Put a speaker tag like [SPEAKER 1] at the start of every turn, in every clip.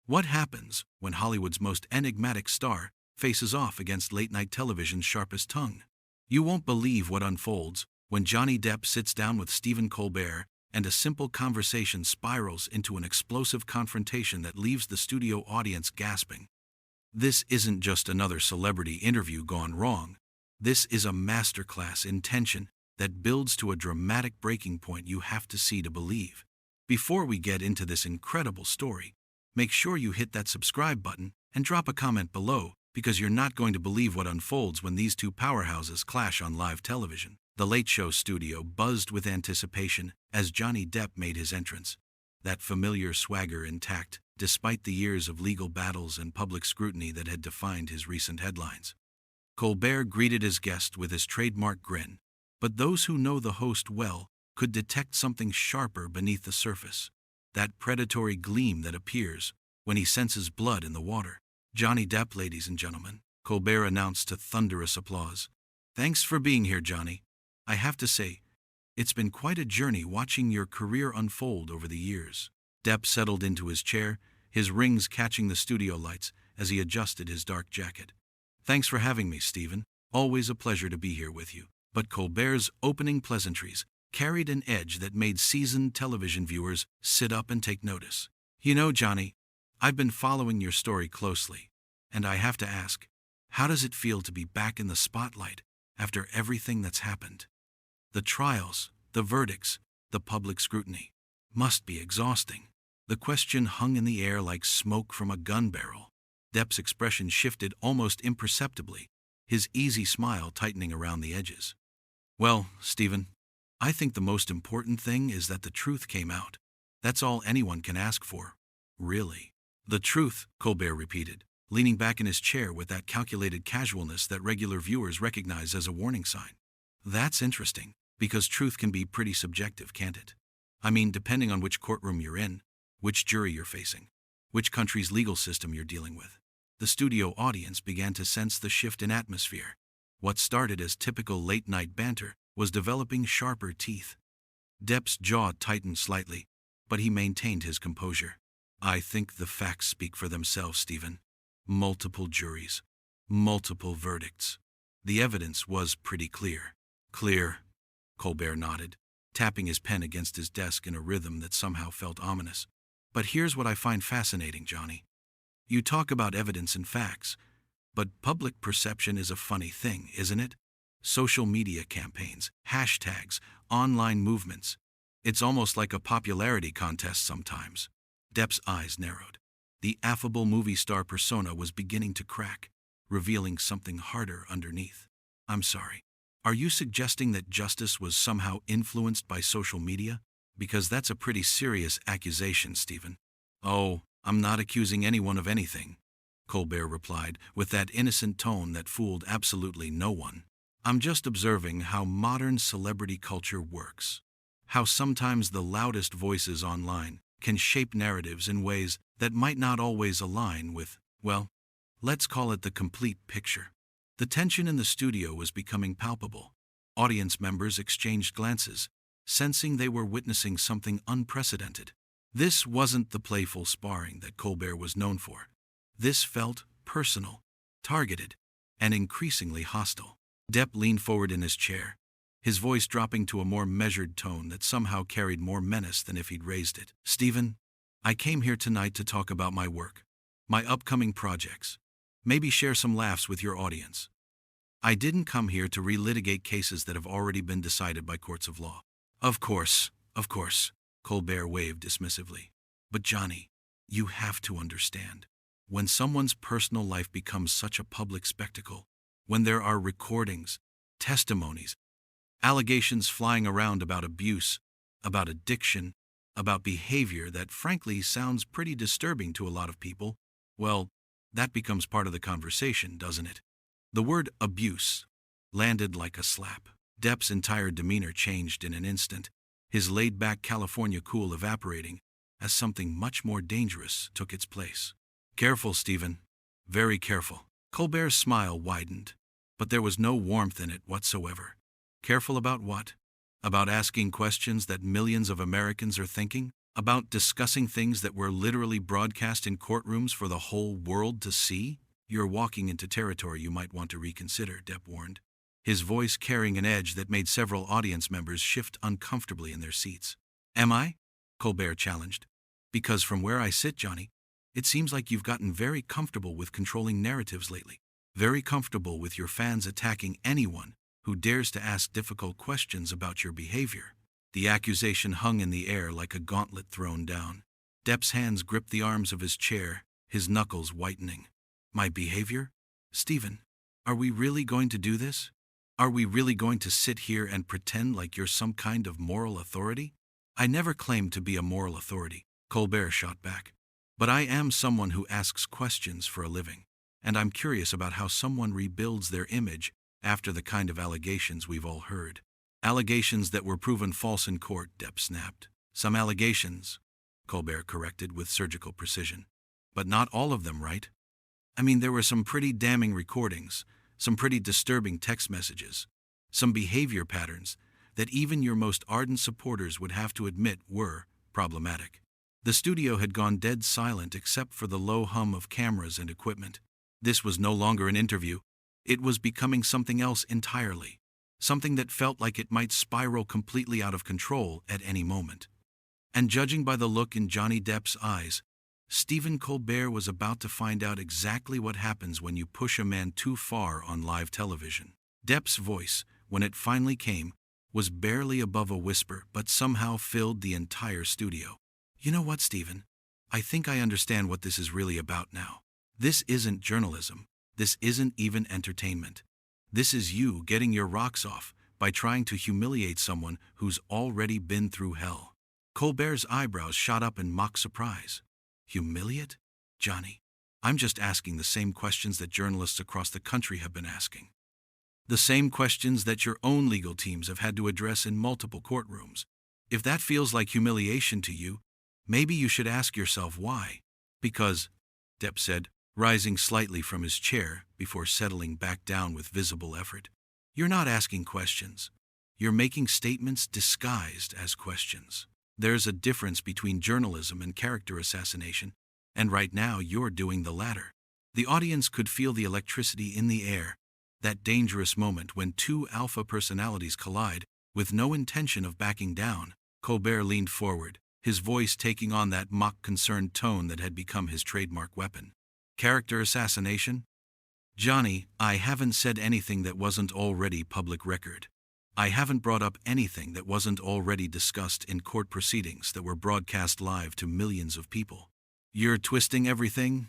[SPEAKER 1] What happens when Hollywood's most enigmatic star faces off against late-night television's sharpest tongue? You won't believe what unfolds when Johnny Depp sits down with Stephen Colbert and a simple conversation spirals into an explosive confrontation that leaves the studio audience gasping. This isn't just another celebrity interview gone wrong. This is a masterclass in tension that builds to a dramatic breaking point you have to see to believe. Before we get into this incredible story, make sure you hit that subscribe button and drop a comment below, because you're not going to believe what unfolds when these two powerhouses clash on live television. The Late Show studio buzzed with anticipation as Johnny Depp made his entrance, that familiar swagger intact, despite the years of legal battles and public scrutiny that had defined his recent headlines. Colbert greeted his guest with his trademark grin, but those who know the host well could detect something sharper beneath the surface, that predatory gleam that appears when he senses blood in the water. "Johnny Depp, ladies and gentlemen," Colbert announced to thunderous applause. "Thanks for being here, Johnny. I have to say, it's been quite a journey watching your career unfold over the years." Depp settled into his chair, his rings catching the studio lights as he adjusted his dark jacket. "Thanks for having me, Stephen. Always a pleasure to be here with you." But Colbert's opening pleasantries carried an edge that made seasoned television viewers sit up and take notice. "You know, Johnny, I've been following your story closely, and I have to ask, how does it feel to be back in the spotlight after everything that's happened? The trials, the verdicts, the public scrutiny. Must be exhausting." The question hung in the air like smoke from a gun barrel. Depp's expression shifted almost imperceptibly, his easy smile tightening around the edges. "Well, Stephen, I think the most important thing is that the truth came out. That's all anyone can ask for, really." "The truth," Colbert repeated, leaning back in his chair with that calculated casualness that regular viewers recognize as a warning sign. "That's interesting, because truth can be pretty subjective, can't it? I mean, depending on which courtroom you're in, which jury you're facing, which country's legal system you're dealing with." The studio audience began to sense the shift in atmosphere. What started as typical late-night banter was developing sharper teeth. Depp's jaw tightened slightly, but he maintained his composure. "I think the facts speak for themselves, Stephen. Multiple juries, multiple verdicts. The evidence was pretty clear." "Clear," Colbert nodded, tapping his pen against his desk in a rhythm that somehow felt ominous. "But here's what I find fascinating, Johnny. You talk about evidence and facts, but public perception is a funny thing, isn't it? Social media campaigns, hashtags, online movements. It's almost like a popularity contest sometimes." Depp's eyes narrowed. The affable movie star persona was beginning to crack, revealing something harder underneath. "I'm sorry. Are you suggesting that justice was somehow influenced by social media? Because that's a pretty serious accusation, Stephen." "Oh, I'm not accusing anyone of anything," Colbert replied, with that innocent tone that fooled absolutely no one. "I'm just observing how modern celebrity culture works. How sometimes the loudest voices online can shape narratives in ways that might not always align with, well, let's call it the complete picture." The tension in the studio was becoming palpable. Audience members exchanged glances, sensing they were witnessing something unprecedented. This wasn't the playful sparring that Colbert was known for. This felt personal, targeted, and increasingly hostile. Depp leaned forward in his chair, his voice dropping to a more measured tone that somehow carried more menace than if he'd raised it. "Stephen, I came here tonight to talk about my work, my upcoming projects, maybe share some laughs with your audience. I didn't come here to relitigate cases that have already been decided by courts of law." Of course," Colbert waved dismissively. "But Johnny, you have to understand. When someone's personal life becomes such a public spectacle, when there are recordings, testimonies, allegations flying around about abuse, about addiction, about behavior that frankly sounds pretty disturbing to a lot of people, well, that becomes part of the conversation, doesn't it?" The word abuse landed like a slap. Depp's entire demeanor changed in an instant, his laid-back California cool evaporating as something much more dangerous took its place. "Careful, Stephen. Very careful." Colbert's smile widened, but there was no warmth in it whatsoever. "Careful about what? About asking questions that millions of Americans are thinking?" About discussing things that were literally broadcast in courtrooms for the whole world to see? You're walking into territory you might want to reconsider, Depp warned, his voice carrying an edge that made several audience members shift uncomfortably in their seats. Am I? Colbert challenged. Because from where I sit, Johnny, it seems like you've gotten very comfortable with controlling narratives lately. Very comfortable with your fans attacking anyone who dares to ask difficult questions about your behavior. The accusation hung in the air like a gauntlet thrown down. Depp's hands gripped the arms of his chair, his knuckles whitening. My behavior? Stephen, are we really going to do this? Are we really going to sit here and pretend like you're some kind of moral authority? I never claimed to be a moral authority, Colbert shot back. But I am someone who asks questions for a living, and I'm curious about how someone rebuilds their image after the kind of allegations we've all heard. Allegations that were proven false in court, Depp snapped. Some allegations, Colbert corrected with surgical precision. But not all of them, right? I mean, there were some pretty damning recordings, some pretty disturbing text messages, some behavior patterns that even your most ardent supporters would have to admit were problematic. The studio had gone dead silent except for the low hum of cameras and equipment. This was no longer an interview. It was becoming something else entirely. Something that felt like it might spiral completely out of control at any moment. And judging by the look in Johnny Depp's eyes, Stephen Colbert was about to find out exactly what happens when you push a man too far on live television. Depp's voice, when it finally came, was barely above a whisper but somehow filled the entire studio. You know what, Stephen? I think I understand what this is really about now. This isn't journalism. This isn't even entertainment. This is you getting your rocks off by trying to humiliate someone who's already been through hell. Colbert's eyebrows shot up in mock surprise. Humiliate? Johnny, I'm just asking the same questions that journalists across the country have been asking. The same questions that your own legal teams have had to address in multiple courtrooms. If that feels like humiliation to you, maybe you should ask yourself why. Because, Depp said, rising slightly from his chair before settling back down with visible effort, you're not asking questions. You're making statements disguised as questions. There's a difference between journalism and character assassination, and right now you're doing the latter. The audience could feel the electricity in the air, that dangerous moment when two alpha personalities collide, with no intention of backing down. Colbert leaned forward, his voice taking on that mock-concerned tone that had become his trademark weapon. Character assassination? Johnny, I haven't said anything that wasn't already public record. I haven't brought up anything that wasn't already discussed in court proceedings that were broadcast live to millions of people. You're twisting everything?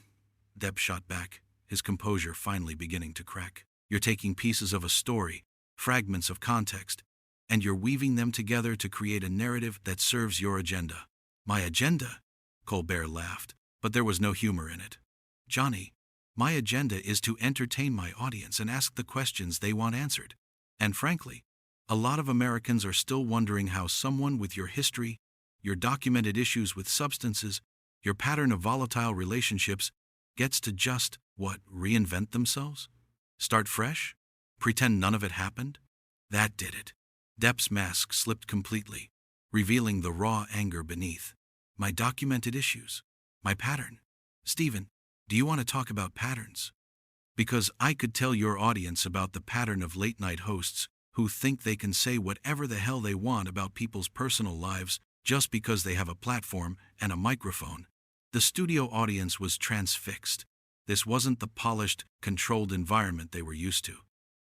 [SPEAKER 1] Depp shot back, his composure finally beginning to crack. You're taking pieces of a story, fragments of context, and you're weaving them together to create a narrative that serves your agenda. My agenda? Colbert laughed, but there was no humor in it. Johnny, my agenda is to entertain my audience and ask the questions they want answered. And frankly, a lot of Americans are still wondering how someone with your history, your documented issues with substances, your pattern of volatile relationships, gets to just, reinvent themselves? Start fresh? Pretend none of it happened? That did it. Depp's mask slipped completely, revealing the raw anger beneath. My documented issues. My pattern. Stephen, do you want to talk about patterns? Because I could tell your audience about the pattern of late-night hosts who think they can say whatever the hell they want about people's personal lives just because they have a platform and a microphone. The studio audience was transfixed. This wasn't the polished, controlled environment they were used to.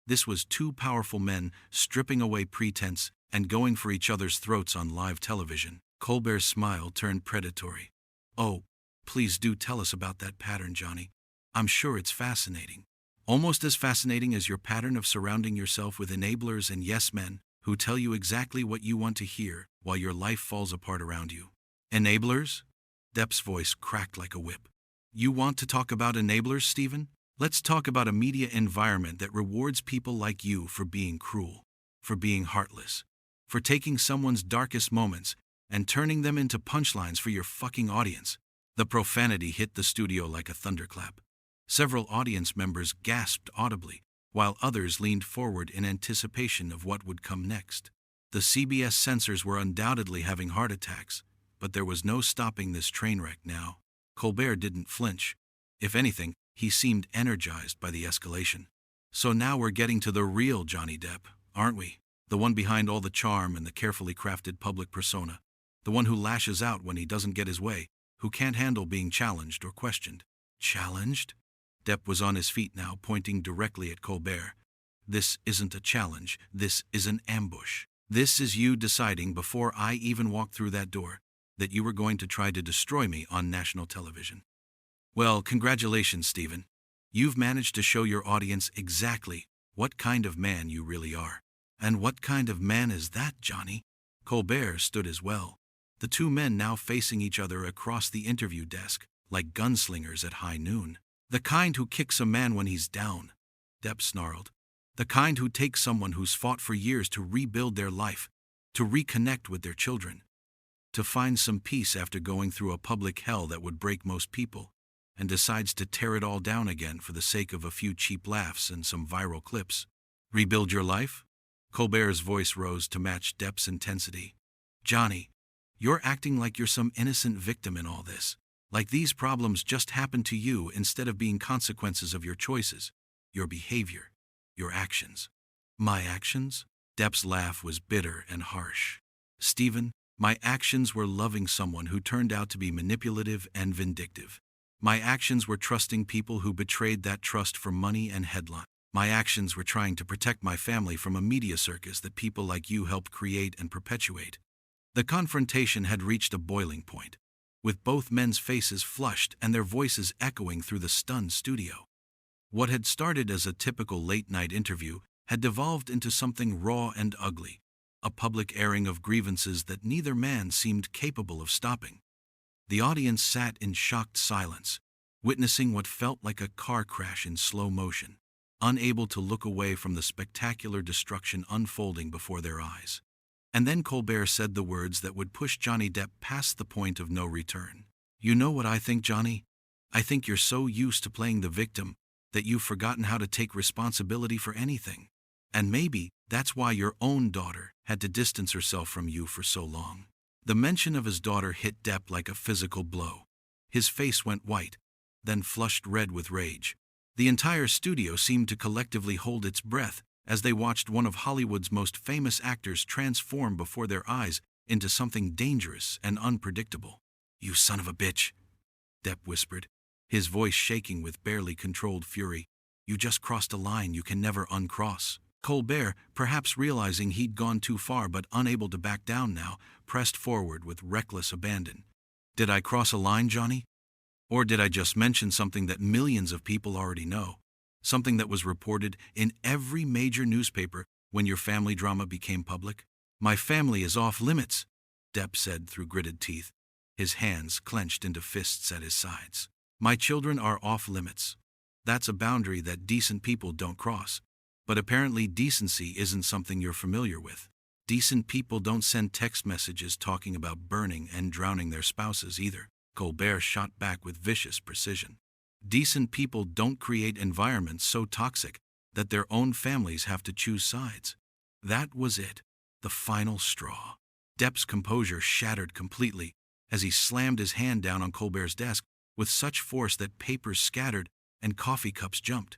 [SPEAKER 1] This was two powerful men stripping away pretense and going for each other's throats on live television. Colbert's smile turned predatory. Oh, please do tell us about that pattern, Johnny. I'm sure it's fascinating. Almost as fascinating as your pattern of surrounding yourself with enablers and yes-men who tell you exactly what you want to hear while your life falls apart around you. Enablers? Depp's voice cracked like a whip. You want to talk about enablers, Stephen? Let's talk about a media environment that rewards people like you for being cruel, for being heartless, for taking someone's darkest moments and turning them into punchlines for your fucking audience. The profanity hit the studio like a thunderclap. Several audience members gasped audibly, while others leaned forward in anticipation of what would come next. The CBS censors were undoubtedly having heart attacks, But there was no stopping this train wreck now. Colbert didn't flinch. If anything, he seemed energized by the escalation. So now we're getting to the real Johnny Depp, aren't we? The one behind all the charm and the carefully crafted public persona. The one who lashes out when he doesn't get his way, who can't handle being challenged or questioned. Challenged? Depp was on his feet now, pointing directly at Colbert. This isn't a challenge, this is an ambush. This is you deciding before I even walked through that door that you were going to try to destroy me on national television. Well, congratulations, Stephen. You've managed to show your audience exactly what kind of man you really are. And what kind of man is that, Johnny? Colbert stood as well, the two men now facing each other across the interview desk, like gunslingers at high noon. The kind who kicks a man when he's down, Depp snarled. The kind who takes someone who's fought for years to rebuild their life, to reconnect with their children, to find some peace after going through a public hell that would break most people, and decides to tear it all down again for the sake of a few cheap laughs and some viral clips. Rebuild your life? Colbert's voice rose to match Depp's intensity. Johnny, you're acting like you're some innocent victim in all this. Like these problems just happened to you instead of being consequences of your choices, your behavior, your actions. My actions? Depp's laugh was bitter and harsh. Stephen, my actions were loving someone who turned out to be manipulative and vindictive. My actions were trusting people who betrayed that trust for money and headline. My actions were trying to protect my family from a media circus that people like you helped create and perpetuate. The confrontation had reached a boiling point, with both men's faces flushed and their voices echoing through the stunned studio. What had started as a typical late-night interview had devolved into something raw and ugly, a public airing of grievances that neither man seemed capable of stopping. The audience sat in shocked silence, witnessing what felt like a car crash in slow motion, unable to look away from the spectacular destruction unfolding before their eyes. And then Colbert said the words that would push Johnny Depp past the point of no return. You know what I think, Johnny? I think you're so used to playing the victim that you've forgotten how to take responsibility for anything. And maybe that's why your own daughter had to distance herself from you for so long. The mention of his daughter hit Depp like a physical blow. His face went white, then flushed red with rage. The entire studio seemed to collectively hold its breath as they watched one of Hollywood's most famous actors transform before their eyes into something dangerous and unpredictable. You son of a bitch, Depp whispered, his voice shaking with barely controlled fury. You just crossed a line you can never uncross. Colbert, perhaps realizing he'd gone too far but unable to back down now, pressed forward with reckless abandon. Did I cross a line, Johnny? Or did I just mention something that millions of people already know? Something that was reported in every major newspaper when your family drama became public? My family is off limits, Depp said through gritted teeth, his hands clenched into fists at his sides. My children are off limits. That's a boundary that decent people don't cross. But apparently decency isn't something you're familiar with. Decent people don't send text messages talking about burning and drowning their spouses either, Colbert shot back with vicious precision. Decent people don't create environments so toxic that their own families have to choose sides. That was it, the final straw. Depp's composure shattered completely as he slammed his hand down on Colbert's desk with such force that papers scattered and coffee cups jumped.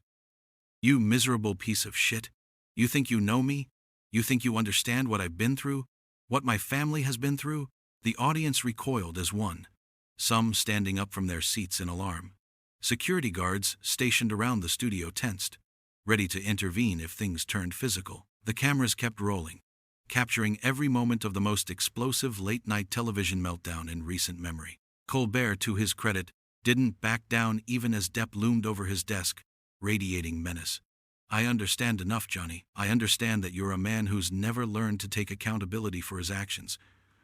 [SPEAKER 1] You miserable piece of shit. You think you know me? You think you understand what I've been through? What my family has been through? The audience recoiled as one, some standing up from their seats in alarm. Security guards stationed around the studio tensed, ready to intervene if things turned physical. The cameras kept rolling, capturing every moment of the most explosive late-night television meltdown in recent memory. Colbert, to his credit, didn't back down even as Depp loomed over his desk, radiating menace. I understand enough, Johnny. I understand that you're a man who's never learned to take accountability for his actions,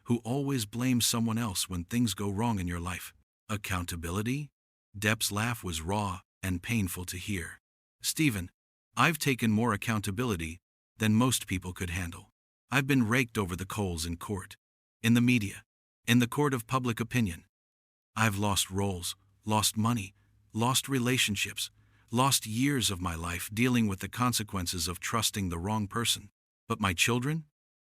[SPEAKER 1] who always blames someone else when things go wrong in your life. Accountability? Depp's laugh was raw and painful to hear. Stephen, I've taken more accountability than most people could handle. I've been raked over the coals in court, in the media, in the court of public opinion. I've lost roles, lost money, lost relationships, lost years of my life dealing with the consequences of trusting the wrong person. But my children?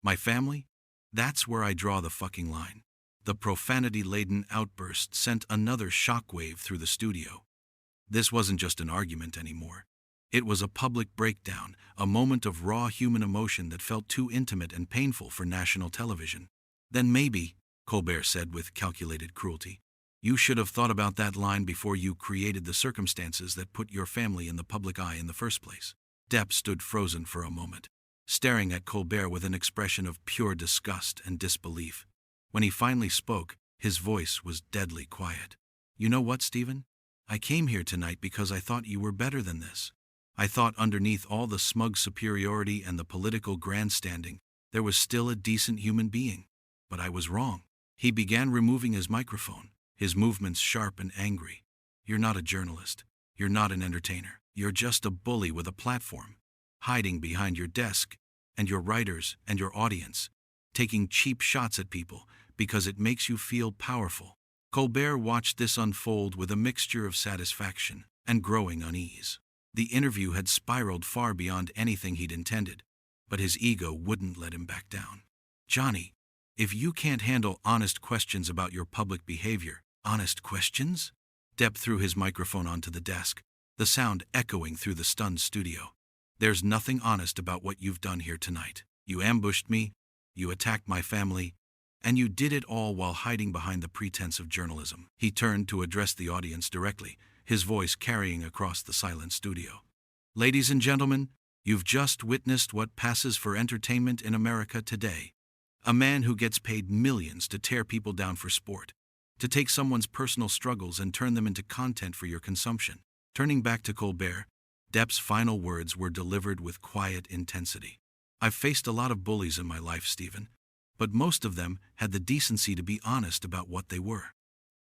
[SPEAKER 1] My family? That's where I draw the fucking line. The profanity-laden outburst sent another shockwave through the studio. This wasn't just an argument anymore. It was a public breakdown, a moment of raw human emotion that felt too intimate and painful for national television. "Then maybe," Colbert said with calculated cruelty, "you should have thought about that line before you created the circumstances that put your family in the public eye in the first place." Depp stood frozen for a moment, staring at Colbert with an expression of pure disgust and disbelief. When he finally spoke, his voice was deadly quiet. "You know what, Stephen? I came here tonight because I thought you were better than this. I thought underneath all the smug superiority and the political grandstanding, there was still a decent human being. But I was wrong." He began removing his microphone, his movements sharp and angry. "You're not a journalist. You're not an entertainer. You're just a bully with a platform, hiding behind your desk and your writers and your audience, taking cheap shots at people because it makes you feel powerful." Colbert watched this unfold with a mixture of satisfaction and growing unease. The interview had spiraled far beyond anything he'd intended, but his ego wouldn't let him back down. "Johnny, if you can't handle honest questions about your public behavior..." "Honest questions?" Depp threw his microphone onto the desk, the sound echoing through the stunned studio. "There's nothing honest about what you've done here tonight. You ambushed me, you attacked my family, and you did it all while hiding behind the pretense of journalism." He turned to address the audience directly, his voice carrying across the silent studio. "Ladies and gentlemen, you've just witnessed what passes for entertainment in America today. A man who gets paid millions to tear people down for sport, to take someone's personal struggles and turn them into content for your consumption." Turning back to Colbert, Depp's final words were delivered with quiet intensity. "I've faced a lot of bullies in my life, Stephen, but most of them had the decency to be honest about what they were.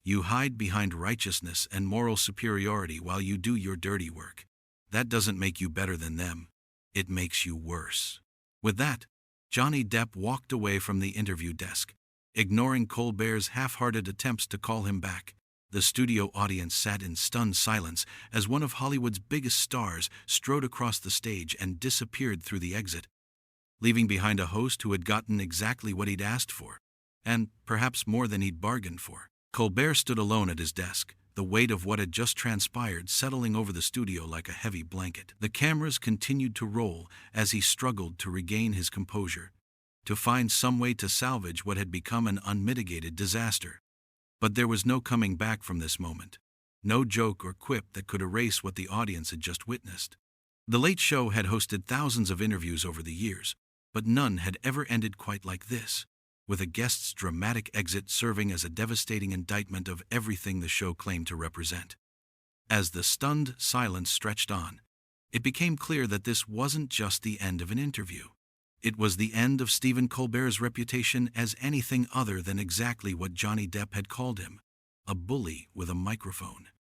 [SPEAKER 1] You hide behind righteousness and moral superiority while you do your dirty work. That doesn't make you better than them. It makes you worse." With that, Johnny Depp walked away from the interview desk, ignoring Colbert's half-hearted attempts to call him back. The studio audience sat in stunned silence as one of Hollywood's biggest stars strode across the stage and disappeared through the exit, leaving behind a host who had gotten exactly what he'd asked for, and perhaps more than he'd bargained for. Colbert stood alone at his desk, the weight of what had just transpired settling over the studio like a heavy blanket. The cameras continued to roll as he struggled to regain his composure, to find some way to salvage what had become an unmitigated disaster. But there was no coming back from this moment. No joke or quip that could erase what the audience had just witnessed. The Late Show had hosted thousands of interviews over the years, but none had ever ended quite like this, with a guest's dramatic exit serving as a devastating indictment of everything the show claimed to represent. As the stunned silence stretched on, it became clear that this wasn't just the end of an interview. It was the end of Stephen Colbert's reputation as anything other than exactly what Johnny Depp had called him, a bully with a microphone.